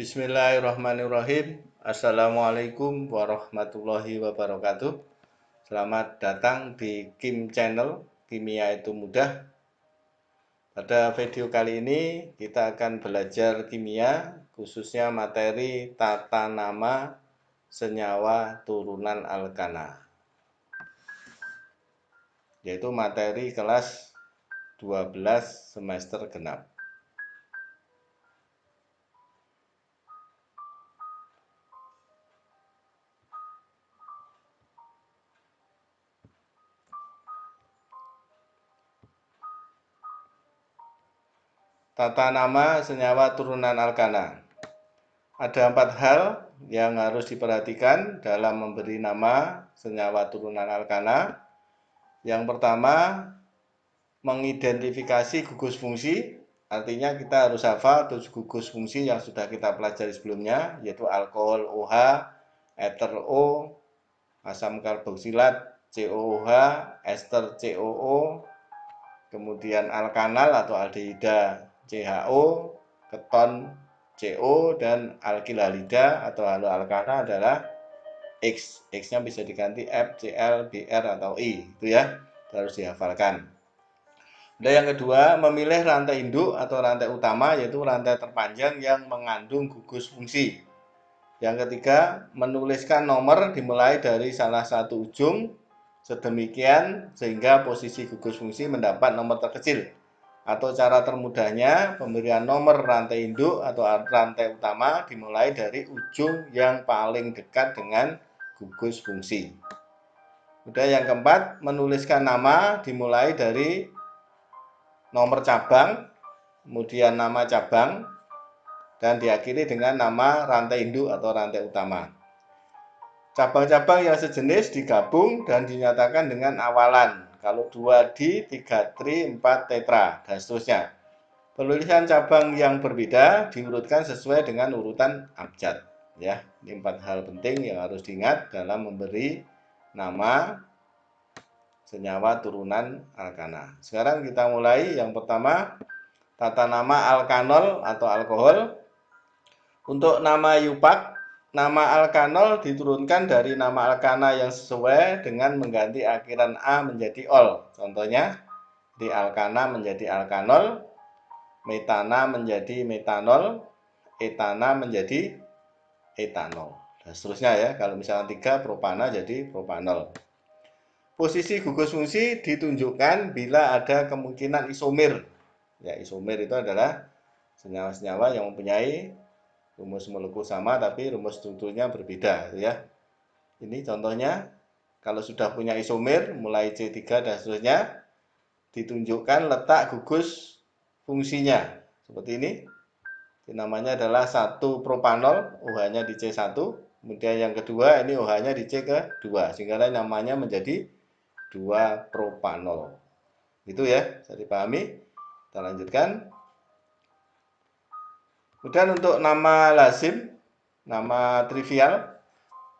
Bismillahirrahmanirrahim. Assalamualaikum warahmatullahi wabarakatuh. Selamat datang di Kim Channel, Kimia itu Mudah. Pada video kali ini kita akan belajar kimia, khususnya materi tata nama senyawa turunan alkana, yaitu materi kelas 12 semester genap. Tata nama senyawa turunan alkana. Ada 4 hal yang harus diperhatikan dalam memberi nama senyawa turunan alkana. Yang pertama, mengidentifikasi gugus fungsi. Artinya kita harus hafal 7 gugus fungsi yang sudah kita pelajari sebelumnya, yaitu alkohol OH, ether O, asam karboksilat COOH, ester COO, kemudian alkanal atau aldehida CHO, keton CO, dan alkil halida atau haloalkana adalah X. X-nya bisa diganti F, Cl, Br, atau I. Itu ya, harus dihafalkan. Dan yang kedua, memilih rantai induk atau rantai utama, yaitu rantai terpanjang yang mengandung gugus fungsi. Yang ketiga, menuliskan nomor dimulai dari salah satu ujung sedemikian sehingga posisi gugus fungsi mendapat nomor terkecil. Atau cara termudahnya, pemberian nomor rantai induk atau rantai utama dimulai dari ujung yang paling dekat dengan gugus fungsi. Kemudian yang keempat, menuliskan nama dimulai dari nomor cabang, kemudian nama cabang, dan diakhiri dengan nama rantai induk atau rantai utama. Cabang-cabang yang sejenis digabung dan dinyatakan dengan awalan. Kalau 2 di, 3 tri, 4 tetra, dan seterusnya. Penulisan cabang yang berbeda diurutkan sesuai dengan urutan abjad. Ya, ini 4 hal penting yang harus diingat dalam memberi nama senyawa turunan alkana. Sekarang kita mulai. Yang pertama, tata nama alkanol atau alkohol. Untuk nama yupak, nama alkanol diturunkan dari nama alkana yang sesuai dengan mengganti akhiran A menjadi ol. Contohnya, di alkana menjadi alkanol, metana menjadi metanol, etana menjadi etanol, dan seterusnya ya. Kalau misalnya 3, propana jadi propanol. Posisi gugus fungsi ditunjukkan bila ada kemungkinan isomer. Ya, isomer itu adalah senyawa-senyawa yang mempunyai rumus molekul sama tapi rumus strukturnya berbeda ya. Ini contohnya, kalau sudah punya isomer mulai C3 dan seterusnya, ditunjukkan letak gugus fungsinya seperti ini. Namanya adalah 1 propanol, OH-nya di C1. Kemudian yang kedua ini OH-nya di C ke-2, sehingga namanya menjadi 2 propanol. Itu ya, bisa dipahami. Kita lanjutkan. Kemudian untuk nama lazim, nama trivial,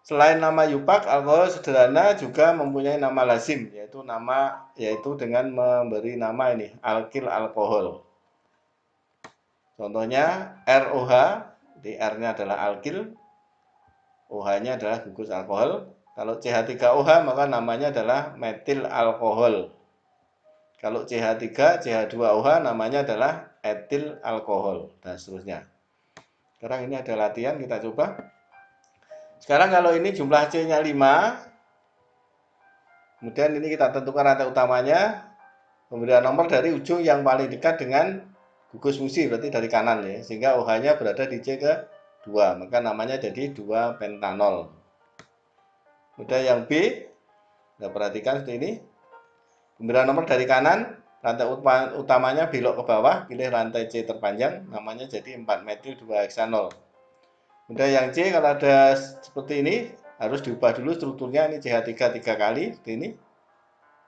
selain nama yupak, alkohol sederhana juga mempunyai nama lazim, yaitu dengan memberi nama ini alkil alkohol. Contohnya ROH, di R-nya adalah alkil, OH-nya adalah gugus alkohol. Kalau CH3OH maka namanya adalah metil alkohol. Kalau CH3, CH2OH namanya adalah etil alkohol, dan seterusnya. Sekarang ini ada latihan, kita coba. Sekarang kalau ini jumlah C-nya 5, kemudian ini kita tentukan rantai utamanya, kemudian nomor dari ujung yang paling dekat dengan gugus fungsi, berarti dari kanan ya, sehingga OH-nya berada di C ke-2, maka namanya jadi 2 pentanol. Kemudian yang B, kita perhatikan seperti ini. Pemberian nomor dari kanan, rantai utamanya belok ke bawah, pilih rantai C terpanjang, namanya jadi 4 metil 2 heksanol. Kemudian yang C, kalau ada seperti ini, harus diubah dulu strukturnya, ini CH3 3 kali, seperti ini.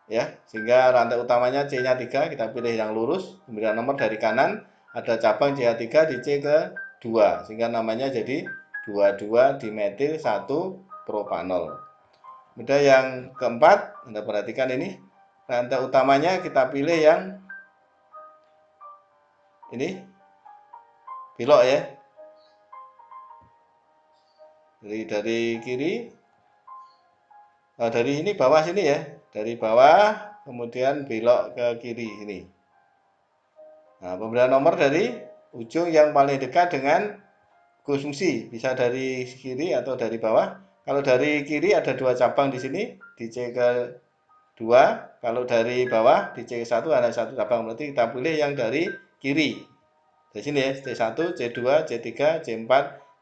Ya, sehingga rantai utamanya C-nya 3, kita pilih yang lurus. Kemudian nomor dari kanan, ada cabang CH3 di C ke-2, sehingga namanya jadi 22 dimetil 1 propanol. Kemudian yang keempat, Anda perhatikan ini, rantai utamanya kita pilih yang ini, belok ya. dari kiri, dari ini bawah sini ya, dari bawah kemudian belok ke kiri ini. Nah, pemberian nomor dari ujung yang paling dekat dengan gugus fungsi, bisa dari kiri atau dari bawah. Kalau dari kiri ada 2 cabang di sini, di C ke 2. Kalau dari bawah di C1 ada 1 cabang, berarti kita pilih yang dari kiri. Di sini ya, C1, C2, C3, C4,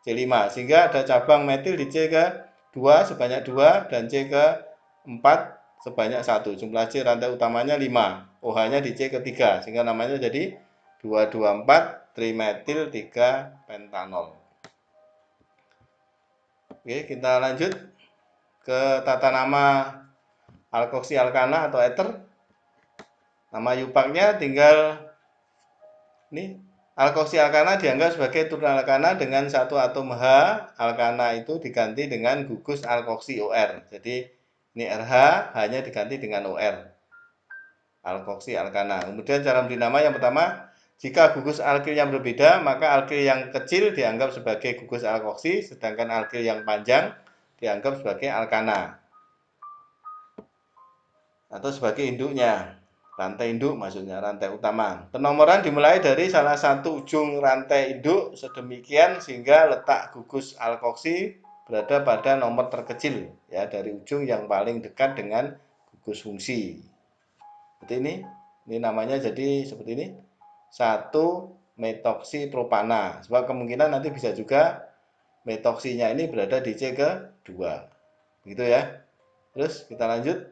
C5. Sehingga ada cabang metil di C ke 2 sebanyak 2 dan C ke 4 sebanyak 1. Jumlah C rantai utamanya 5. OH-nya di C ketiga, sehingga namanya jadi 224 trimetil 3 pentanol. Oke, kita lanjut ke tata nama alkoksi alkana atau ether. Nama yupaknya tinggal ini, alkoksi alkana dianggap sebagai turunan alkana dengan satu atom H. Alkana itu diganti dengan gugus alkoksi OR. Jadi ini RH hanya diganti dengan OR. Alkoksi alkana. Kemudian cara memberi nama yang pertama, jika gugus alkil yang berbeda, maka alkil yang kecil dianggap sebagai gugus alkoksi, sedangkan alkil yang panjang dianggap sebagai alkana atau sebagai induknya. Rantai induk maksudnya, rantai utama. Penomoran dimulai dari salah satu ujung rantai induk sedemikian sehingga letak gugus alkoksi berada pada nomor terkecil ya, dari ujung yang paling dekat dengan gugus fungsi. Seperti ini namanya jadi seperti ini. 1 metoksi propana. Sebab kemungkinan nanti bisa juga metoksinya ini berada di C ke 2. Begitu ya. Terus kita lanjut.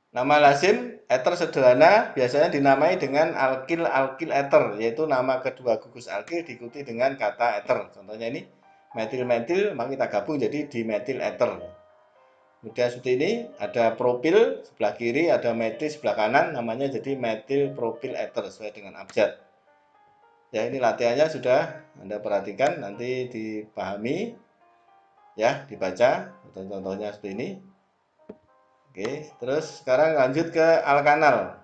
Nama lazim ether sederhana biasanya dinamai dengan alkil-alkil ether, yaitu nama kedua gugus alkil diikuti dengan kata ether. Contohnya ini metil-metil, maka kita gabung jadi dimetil ether. Kemudian seperti ini ada propil sebelah kiri, ada metil sebelah kanan, namanya jadi metil propil ether sesuai dengan abjad. Ya, ini latihannya sudah Anda perhatikan, nanti dipahami ya, dibaca contoh-contohnya seperti ini. Oke, terus sekarang lanjut ke alkanal.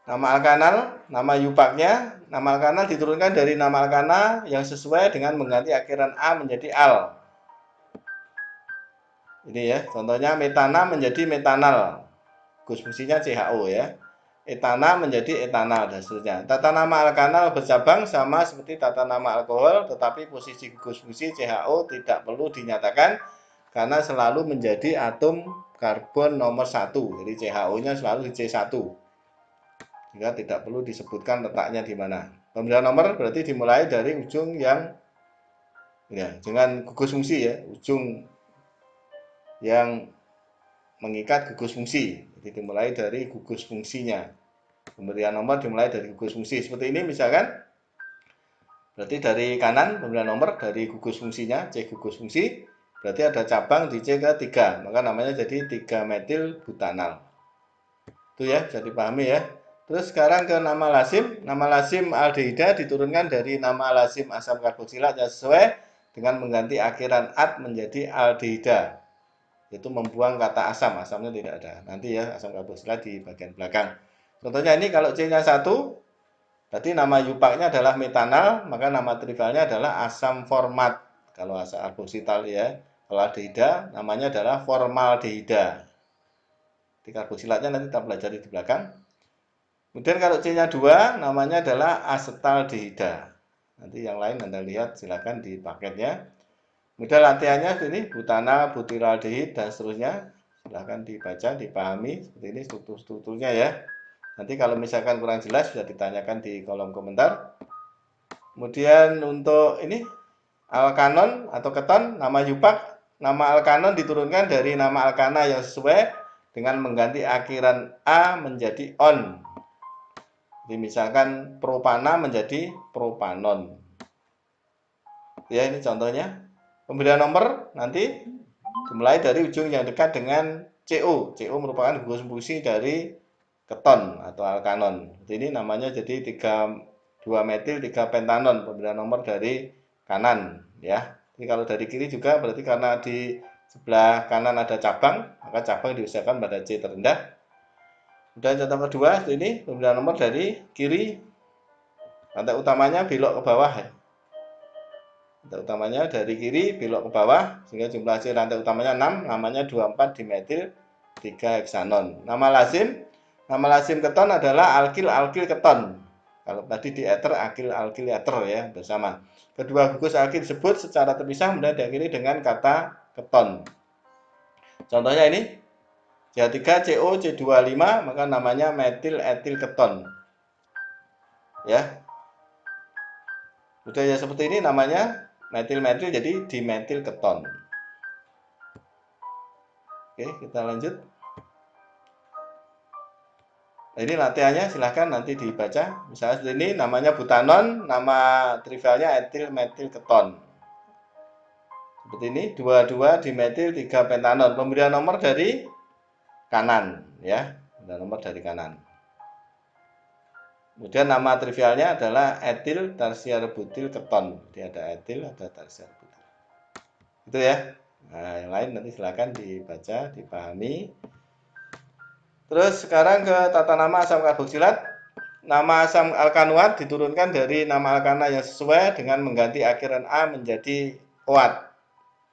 Nama alkanal, nama yupaknya, nama alkanal diturunkan dari nama alkana yang sesuai dengan mengganti akhiran A menjadi al. Ini ya, contohnya metana menjadi metanal. Gugus fungsinya CHO ya. Etana menjadi etanal dan seterusnya. Tata nama alkanal bercabang sama seperti tata nama alkohol, tetapi posisi gugus fungsi CHO tidak perlu dinyatakan karena selalu menjadi atom karbon nomor 1. Jadi CHO-nya selalu di C1. Sehingga tidak perlu disebutkan letaknya di mana. Pemberian nomor berarti dimulai dari ujung yang ya, dengan gugus fungsi ya, ujung yang mengikat gugus fungsi. Jadi dimulai dari gugus fungsinya. Pemberian nomor dimulai dari gugus fungsi. Seperti ini misalkan. Berarti dari kanan pemberian nomor dari gugus fungsinya, C gugus fungsi. Berarti ada cabang di C ke 3, maka namanya jadi 3 metil butanal. Itu ya, bisa dipahami ya. Terus sekarang ke nama lazim. Nama lazim aldehida diturunkan dari nama lazim asam karboksilat yang sesuai dengan mengganti akhiran at menjadi aldehida. Itu membuang kata asam, asamnya tidak ada. Nanti ya, asam karboksilat di bagian belakang. Contohnya ini kalau C-nya 1, berarti nama yupaknya adalah metanal, maka nama trivialnya adalah asam format. Kalau asam karboksilat ya. Kalau aldehida namanya adalah formaldehida. Di karboksilatnya nanti kita pelajari di belakang. Kemudian kalau C-nya 2 namanya adalah asetaldehida. Nanti yang lain Anda lihat silakan di paketnya. Kemudian latihannya ini butana, butiraldehid dan seterusnya. Silahkan dibaca, dipahami seperti ini struktur-strukturnya ya. Nanti kalau misalkan kurang jelas sudah ditanyakan di kolom komentar. Kemudian untuk ini alkanon atau keton, nama yupak, nama alkanon diturunkan dari nama alkana yang sesuai dengan mengganti akhiran A menjadi on. Jadi misalkan propana menjadi propanon. Ya, ini contohnya. Pemberian nomor nanti dimulai dari ujung yang dekat dengan CO. CO merupakan gugus fungsi dari keton atau alkanon. Jadi ini namanya jadi 2 metil 3 pentanon. Pemberian nomor dari kanan ya. Jadi kalau dari kiri juga berarti karena di sebelah kanan ada cabang, maka cabang diusahakan pada C terendah. Dan contoh kedua ini pemberian nomor dari kiri, rantai utamanya belok ke bawah ya. Rantai utamanya dari kiri belok ke bawah sehingga jumlah hasil rantai utamanya 6, namanya 24 dimetil 3 heksanon. Nama lazim keton adalah alkil keton. Kalau tadi di eter alkil eter ya bersama. Kedua gugus alkil disebut secara terpisah kemudian diakhiri dengan kata keton. Contohnya ini CH3CO C25 maka namanya metil etil keton. Ya. Udah ya seperti ini namanya metil jadi dimetil keton. Oke, kita lanjut. Ini latihannya silahkan nanti dibaca. Misalnya seperti ini namanya butanon, nama trivialnya etil metil keton. Seperti ini 22 dimetil 3 pentanon. Pemberian nomor dari kanan ya. Pemberian nomor dari kanan. Kemudian nama trivialnya adalah etil tersier butil keton. Jadi ada etil, ada tersier butil. Itu ya. Nah, yang lain nanti silakan dibaca, dipahami. Terus sekarang ke tata nama asam karboksilat. Nama asam alkanoat diturunkan dari nama alkana yang sesuai dengan mengganti akhiran A menjadi oat.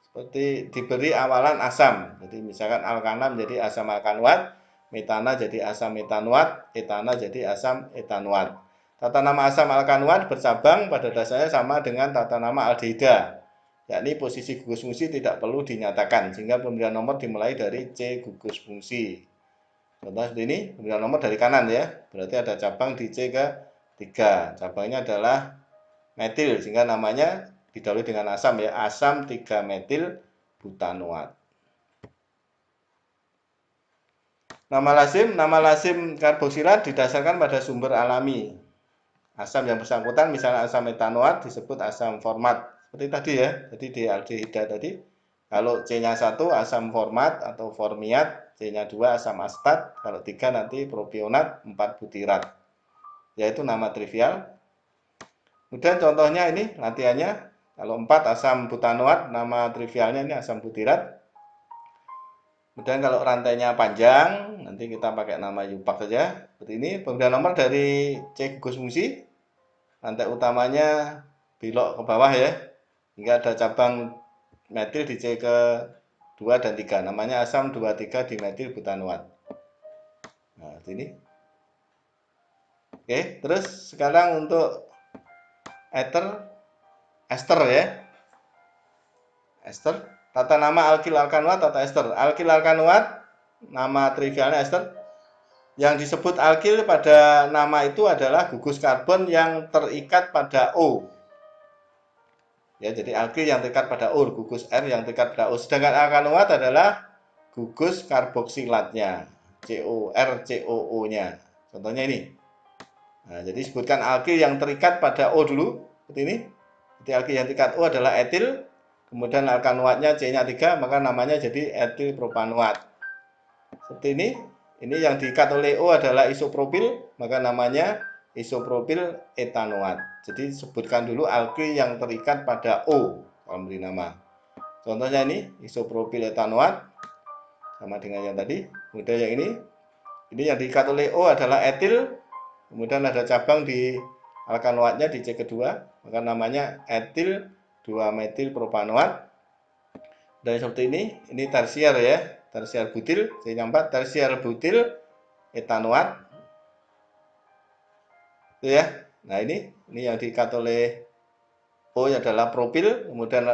Seperti diberi awalan asam. Jadi misalkan alkana menjadi asam alkanoat, metana jadi asam metanoat, etana jadi asam etanoat. Tata nama asam alkanoat bercabang pada dasarnya sama dengan tata nama aldehida, yakni posisi gugus fungsi tidak perlu dinyatakan, sehingga pemberian nomor dimulai dari C gugus fungsi. Contoh seperti ini, pemberian nomor dari kanan ya, berarti ada cabang di C ke 3. Cabangnya adalah metil, sehingga namanya didahului dengan asam ya, asam 3 metil butanoat. Nama lazim karboksilat didasarkan pada sumber alami. Asam yang bersangkutan misalnya asam metanoat disebut asam format. Seperti tadi ya, jadi di aldehida tadi. Kalau C-nya 1 asam format atau formiat, C-nya 2 asam astat, kalau 3 nanti propionat, 4 butirat. Yaitu nama trivial. Kemudian contohnya ini latihannya, kalau 4 asam butanoat, nama trivialnya ini asam butirat. Kemudian kalau rantainya panjang, nanti kita pakai nama yupak saja. Seperti ini, pemberian nomor dari C gugus fungsi. Rantai utamanya belok ke bawah ya. Hingga ada cabang metil di C ke 2 dan 3. Namanya asam 23 dimetil butanoat. Nah, ini. Oke, terus sekarang untuk ester ya. Ester. Tata nama alkil alkanoat atau ester. Alkil alkanoat, nama trivialnya ester. Yang disebut alkil pada nama itu adalah gugus karbon yang terikat pada O. Ya, jadi alkil yang terikat pada O, gugus R yang terikat pada O. Sedangkan alkanoat adalah gugus karboksilatnya, COO-nya. Contohnya ini. Nah, jadi sebutkan alkil yang terikat pada O dulu, seperti ini. Jadi alkil yang terikat O adalah etil. Kemudian alkanoatnya C-nya 3, maka namanya jadi etil propanoat. Seperti ini yang diikat oleh O adalah isopropil, maka namanya isopropil etanoat. Jadi sebutkan dulu alkil yang terikat pada O kalau beri nama. Contohnya ini isopropil etanoat sama dengan yang tadi. Kemudian yang ini yang diikat oleh O adalah etil, kemudian ada cabang di alkanoatnya di C kedua, maka namanya etil 2-metil propanoat. Dan seperti ini tersier ya, tersier butil, C-nya 4, tersier butil etanoat. Itu ya. Nah, ini yang diikat oleh O adalah propil, kemudian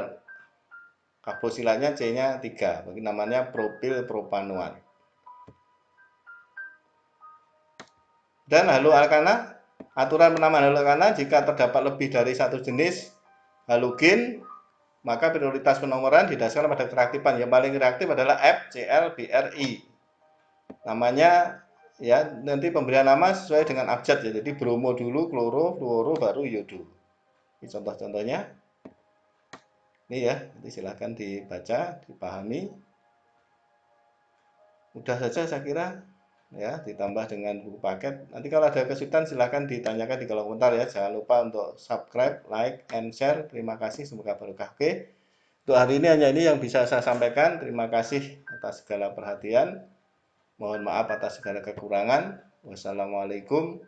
karboksilatnya C-nya 3, bagi namanya propil propanoat. Dan halo alkana, aturan penamaan halo alkana jika terdapat lebih dari satu jenis halogen, maka prioritas penomoran didasarkan pada kereaktifan. Yang paling reaktif adalah FCl BRI. Namanya ya, nanti pemberian nama sesuai dengan abjad ya. Jadi bromo dulu, kloro, fluoro, baru iodo. Ini contoh-contohnya. Ini ya, nanti silahkan dibaca, dipahami. Mudah saja saya kira. Ya, ditambah dengan buku paket. Nanti kalau ada kesulitan silahkan ditanyakan di kolom komentar ya. Jangan lupa untuk subscribe, like, and share. Terima kasih, semoga berkah. Oke. Untuk hari ini hanya ini yang bisa saya sampaikan. Terima kasih atas segala perhatian. Mohon maaf atas segala kekurangan. Wassalamualaikum